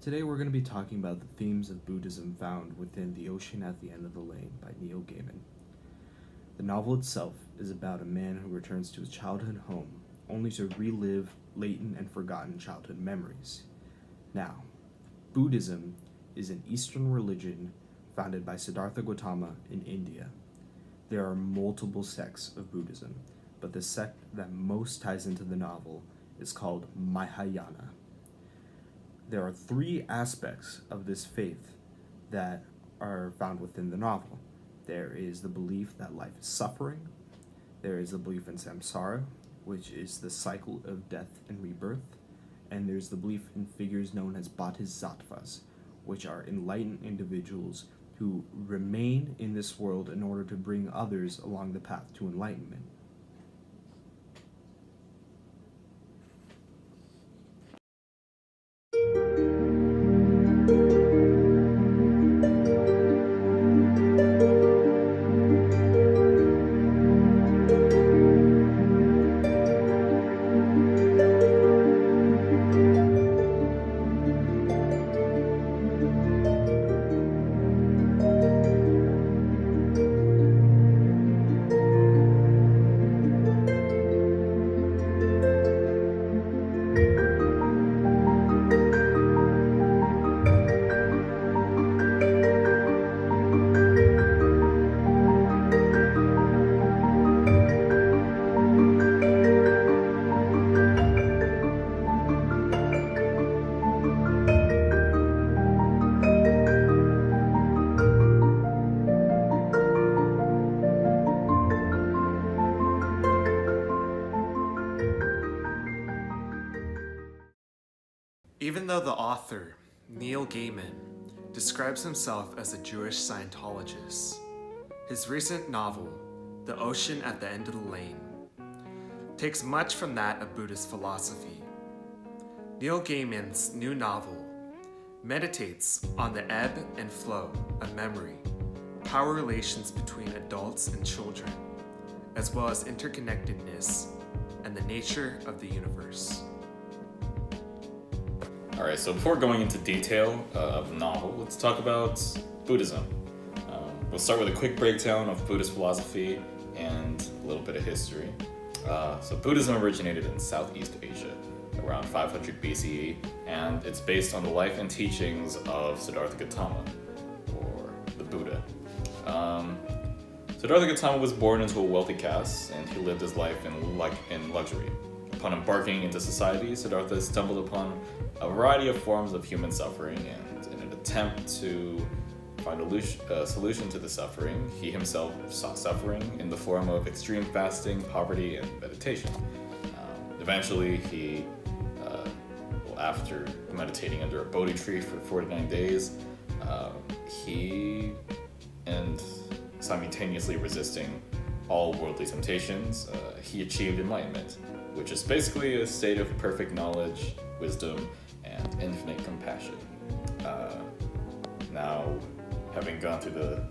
Today we're going to be talking about the themes of Buddhism found within The Ocean at the End of the Lane by Neil Gaiman. The novel itself is about a man who returns to his childhood home only to relive latent and forgotten childhood memories. Now, Buddhism is an Eastern religion founded by Siddhartha Gautama in India. There are multiple sects of Buddhism, but the sect that most ties into the novel is called Mahayana. There are three aspects of this faith that are found within the novel. There is the belief that life is suffering. There is the belief in samsara, which is the cycle of death and rebirth. And there's the belief in figures known as bodhisattvas, which are enlightened individuals who remain in this world in order to bring others along the path to enlightenment. Even though the author, Neil Gaiman, describes himself as a Jewish Scientologist, his recent novel, The Ocean at the End of the Lane, takes much from that of Buddhist philosophy. Neil Gaiman's new novel meditates on the ebb and flow of memory, power relations between adults and children, as well as interconnectedness and the nature of the universe. Alright, so before going into detail of the novel, let's talk about Buddhism. We'll start with a quick breakdown of Buddhist philosophy and a little bit of history. So Buddhism originated in Southeast Asia around 500 BCE, and it's based on the life and teachings of Siddhartha Gautama, or the Buddha. Siddhartha Gautama was born into a wealthy caste, and he lived his life in luxury. Upon embarking into society, Siddhartha stumbled upon a variety of forms of human suffering, and in an attempt to find a solution to the suffering, he himself saw suffering in the form of extreme fasting, poverty, and meditation. Eventually, after meditating under a Bodhi tree for 49 days, and simultaneously resisting all worldly temptations, he achieved enlightenment, which is basically a state of perfect knowledge, wisdom, and infinite compassion. Now, having gone through the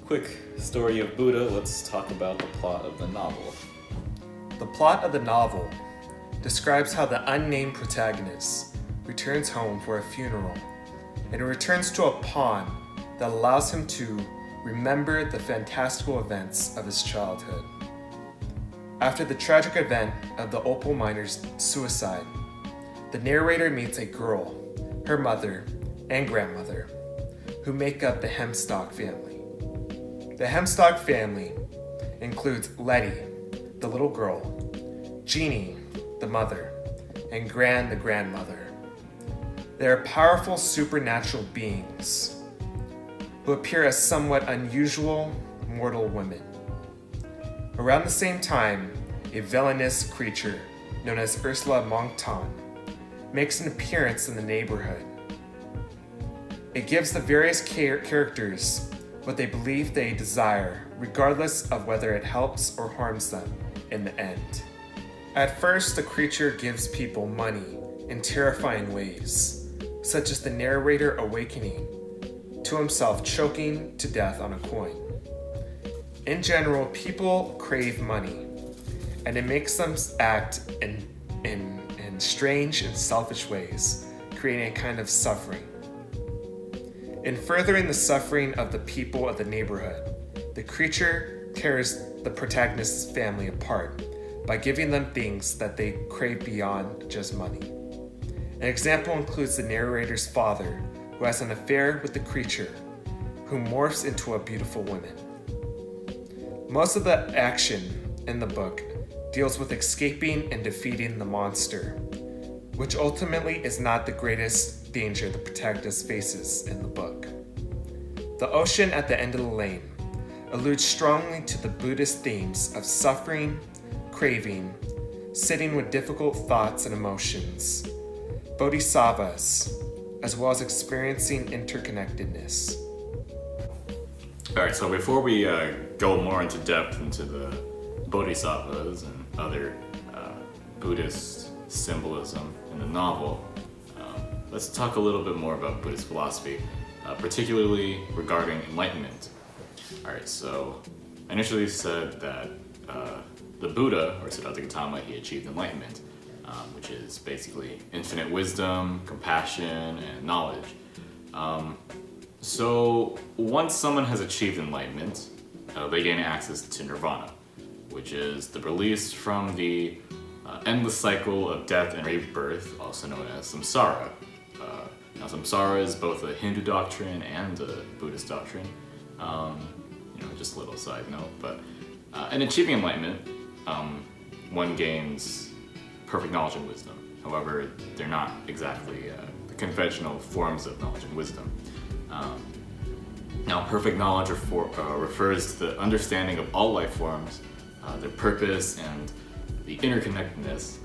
quick story of Buddha, let's talk about the plot of the novel. The plot of the novel describes how the unnamed protagonist returns home for a funeral and returns to a pond that allows him to remember the fantastical events of his childhood. After the tragic event of the opal miner's suicide, the narrator meets a girl, her mother, and grandmother, who make up the Hemstock family. The Hemstock family includes Letty, the little girl, Jeannie, the mother, and Gran, the grandmother. They are powerful supernatural beings who appear as somewhat unusual mortal women. Around the same time, a villainous creature known as Ursula Moncton makes an appearance in the neighborhood. It gives the various characters what they believe they desire, regardless of whether it helps or harms them in the end. At first, the creature gives people money in terrifying ways, such as the narrator awakening to himself choking to death on a coin. In general, people crave money, and it makes them act in strange and selfish ways, creating a kind of suffering. In furthering the suffering of the people of the neighborhood, the creature tears the protagonist's family apart by giving them things that they crave beyond just money. An example includes the narrator's father, who has an affair with the creature, who morphs into a beautiful woman. Most of the action in the book deals with escaping and defeating the monster, which ultimately is not the greatest danger the protagonist faces in the book. The ocean at the end of the lane alludes strongly to the Buddhist themes of suffering, craving, sitting with difficult thoughts and emotions, bodhisattvas, as well as experiencing interconnectedness. All right, so before we go more into depth into the bodhisattvas and other Buddhist symbolism in the novel, let's talk a little bit more about Buddhist philosophy, particularly regarding enlightenment. All right, so I initially said that the Buddha, or Siddhartha Gautama, he achieved enlightenment, which is basically infinite wisdom, compassion, and knowledge. So once someone has achieved enlightenment, they gain access to nirvana, which is the release from the endless cycle of death and rebirth, also known as samsara. Now, samsara is both a Hindu doctrine and a Buddhist doctrine. Just a little side note, but in achieving enlightenment, one gains perfect knowledge and wisdom. However, they're not exactly the conventional forms of knowledge and wisdom. Now, perfect knowledge refers to the understanding of all life forms, their purpose, and the interconnectedness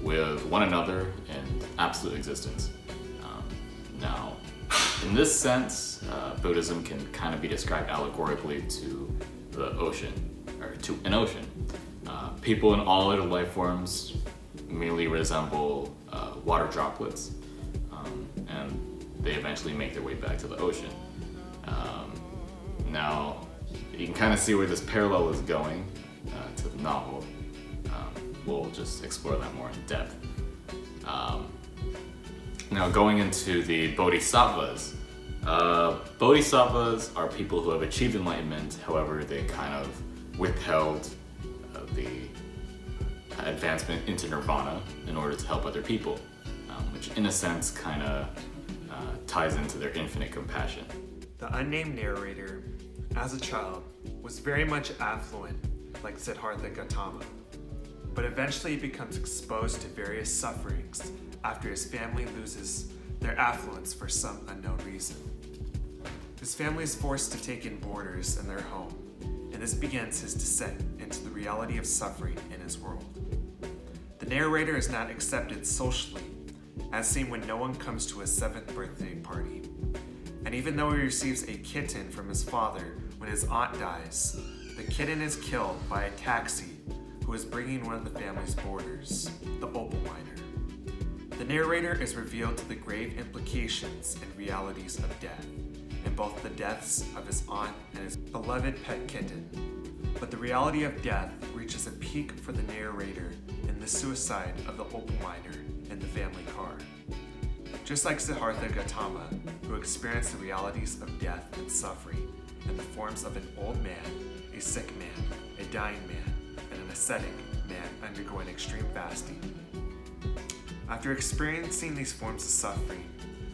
with one another and absolute existence. Now, in this sense, Buddhism can kind of be described allegorically to the ocean, or to an ocean. People in all other life forms merely resemble water droplets, and they eventually make their way back to the ocean. Now, you can kind of see where this parallel is going to the novel. We'll just explore that more in depth. Now, going into the bodhisattvas. Bodhisattvas are people who have achieved enlightenment, however, they kind of withheld the advancement into nirvana in order to help other people, which in a sense kind of ties into their infinite compassion. The unnamed narrator, as a child, was very much affluent, like Siddhartha Gautama, but eventually becomes exposed to various sufferings after his family loses their affluence for some unknown reason. His family is forced to take in boarders in their home, and this begins his descent into the reality of suffering in his world. The narrator is not accepted socially, as seen when no one comes to his 7th birthday party. And even though he receives a kitten from his father when his aunt dies, the kitten is killed by a taxi who is bringing one of the family's boarders, the opal miner. The narrator is revealed to the grave implications and realities of death, in both the deaths of his aunt and his beloved pet kitten. But the reality of death reaches a peak for the narrator in the suicide of the opal miner in the family car. Just like Siddhartha Gautama, who experienced the realities of death and suffering in the forms of an old man, a sick man, a dying man, and an ascetic man undergoing extreme fasting. After experiencing these forms of suffering,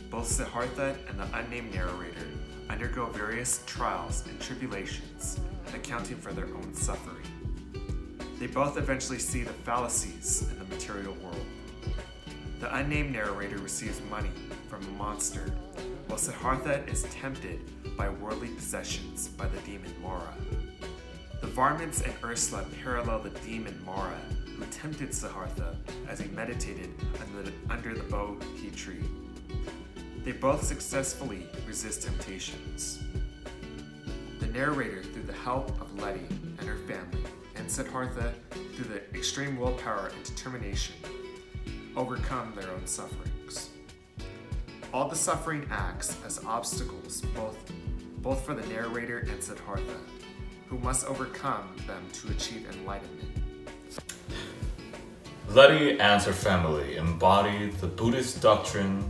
both Siddhartha and the unnamed narrator undergo various trials and tribulations, accounting for their own suffering. They both eventually see the fallacies in the material world. The unnamed narrator receives money from a monster, while Siddhartha is tempted by worldly possessions by the demon Mara. The varmints and Ursula parallel the demon Mara, who tempted Siddhartha as he meditated under the Bodhi tree. They both successfully resist temptations. The narrator, through the help of Letty and her family, and Siddhartha, through the extreme willpower and determination, overcome their own sufferings. All the suffering acts as obstacles both for the narrator and Siddhartha, who must overcome them to achieve enlightenment. Letty and her family embody the Buddhist doctrine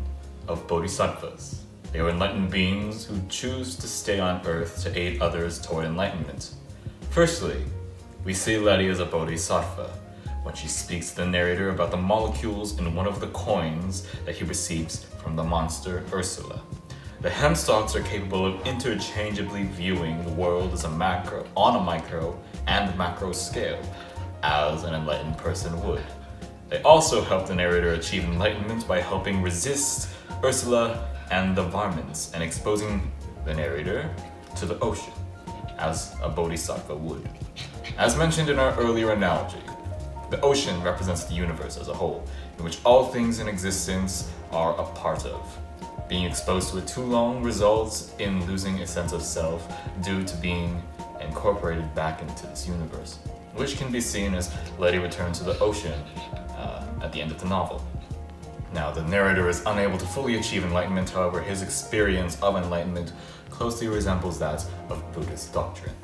of bodhisattvas. They are enlightened beings who choose to stay on earth to aid others toward enlightenment. Firstly, we see Letty as a bodhisattva when she speaks to the narrator about the molecules in one of the coins that he receives from the monster Ursula. The hemstalks are capable of interchangeably viewing the world as on a micro and macro scale, as an enlightened person would. They also help the narrator achieve enlightenment by helping resist Ursula and the varmints and exposing the narrator to the ocean, as a bodhisattva would. As mentioned in our earlier analogy, the ocean represents the universe as a whole, in which all things in existence are a part of. Being exposed to it too long results in losing a sense of self due to being incorporated back into this universe, which can be seen as Letty returns to the ocean at the end of the novel. Now, the narrator is unable to fully achieve enlightenment, however, his experience of enlightenment closely resembles that of Buddhist doctrine.